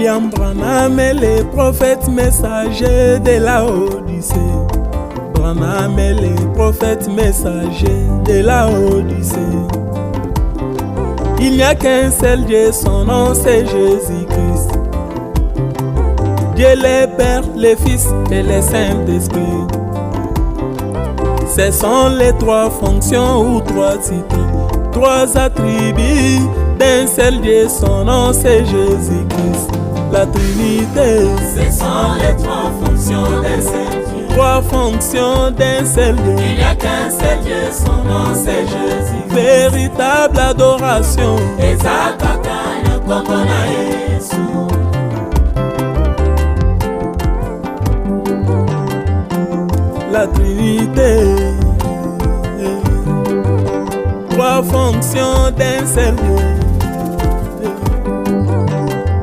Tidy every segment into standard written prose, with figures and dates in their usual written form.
William Branham est le prophète messager de la Odyssée. Branham est le prophète messager de la Odyssée. Il n'y a qu'un seul Dieu, son nom c'est Jésus-Christ. Dieu le Père, le Fils et le Saint-Esprit. Ce sont les trois fonctions ou trois titres, trois attributs d'un seul Dieu, son nom c'est Jésus-Christ. La Trinité, ce sont les trois fonctions d'un seul Dieu. Trois fonctions d'un seul Dieu. Il n'y a qu'un seul Dieu, son nom c'est Jésus-Christ. Véritable adoration. Ezakakanya kombo na Yesu. La Trinité, trois fonctions d'un seul Dieu.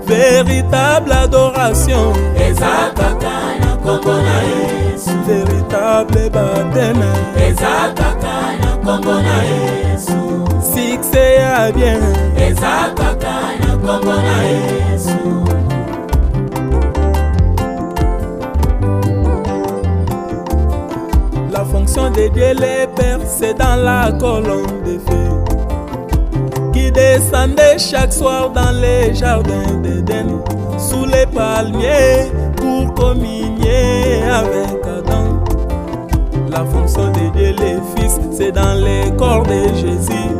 Véritable adoration. Ezakakanya kombo na Yesu. Véritable baptême. Ezakakanya kombo na Yesu. Succès à bien. Ezakakanya kombo na Yesu. La fonction de Dieu le Père, c'est dans la colonne de feu qui descendait chaque soir dans les jardins d'Éden, sous les palmiers pour communier avec Adam. La fonction de Dieu le Fils, c'est dans les corps de Jésus.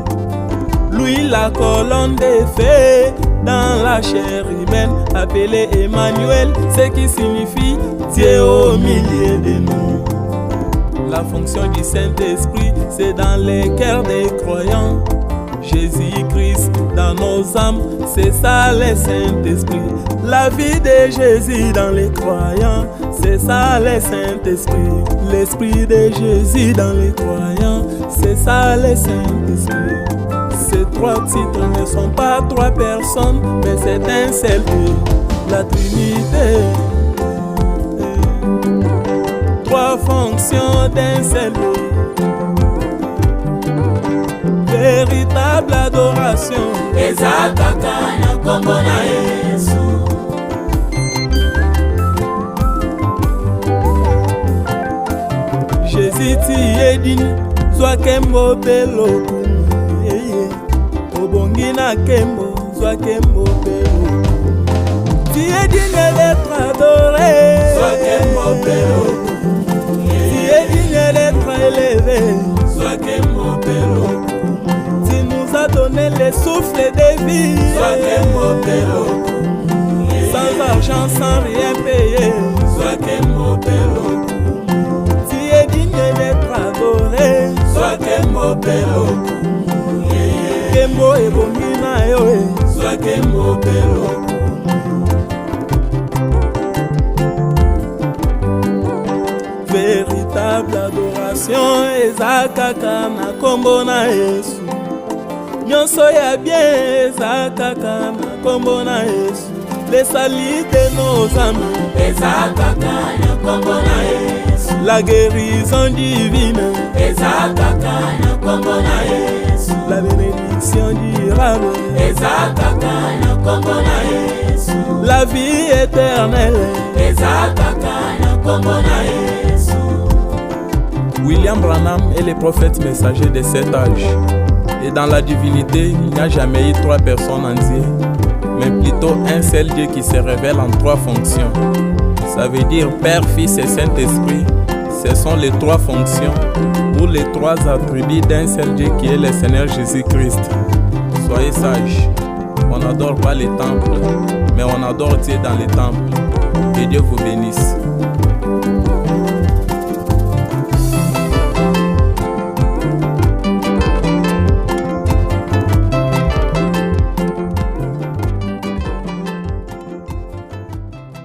Lui, la colonne de feu dans la chair humaine, appelée Emmanuel, ce qui signifie Dieu au milieu de nous. La fonction du Saint-Esprit, c'est dans les cœurs des croyants. Jésus-Christ dans nos âmes, c'est ça le Saint-Esprit. La vie de Jésus dans les croyants, c'est ça le Saint-Esprit. L'Esprit de Jésus dans les croyants, c'est ça le Saint-Esprit. Ces trois titres ne sont pas trois personnes, mais c'est un seul Dieu, la Trinité. Trois fonctions d'un seul Dieu. Véritable adoration. Ezakakanya kombo na Yesu. Jésus tiye dini zwa kembo belo kuni. Obongi na kembo zwa kembo belo. Tiye dini l'être adoré. Zwa kembo belo. Élevé, sois que mon père. Tu nous as donné le souffle de vie. Sois que mon père. Sans argent, sans rien payer. Sois que mon père. Tu es digne d'être adoré. Sois que mon père. Kembo et Bongina yoé. Sois que mon père. Véritable adoration, ezakaka na kombo na Yesu. Nyonso ya bien, ezakaka na kombo na Yesu. Les salis de nos âmes, ezakaka na kombo na Yesu. La guérison divine, ezakaka na kombo na Yesu. La bénédiction durable, ezakaka na kombo na Yesu. La vie éternelle, ezakaka na kombo na Yesu. William Branham est le prophète messager de cet âge. Et dans la divinité, il n'y a jamais eu trois personnes en Dieu, mais plutôt un seul Dieu qui se révèle en trois fonctions. Ça veut dire Père, Fils et Saint-Esprit. Ce sont les trois fonctions ou les trois attributs d'un seul Dieu qui est le Seigneur Jésus-Christ. Soyez sages. On n'adore pas les temples, mais on adore Dieu dans les temples. Que Dieu vous bénisse.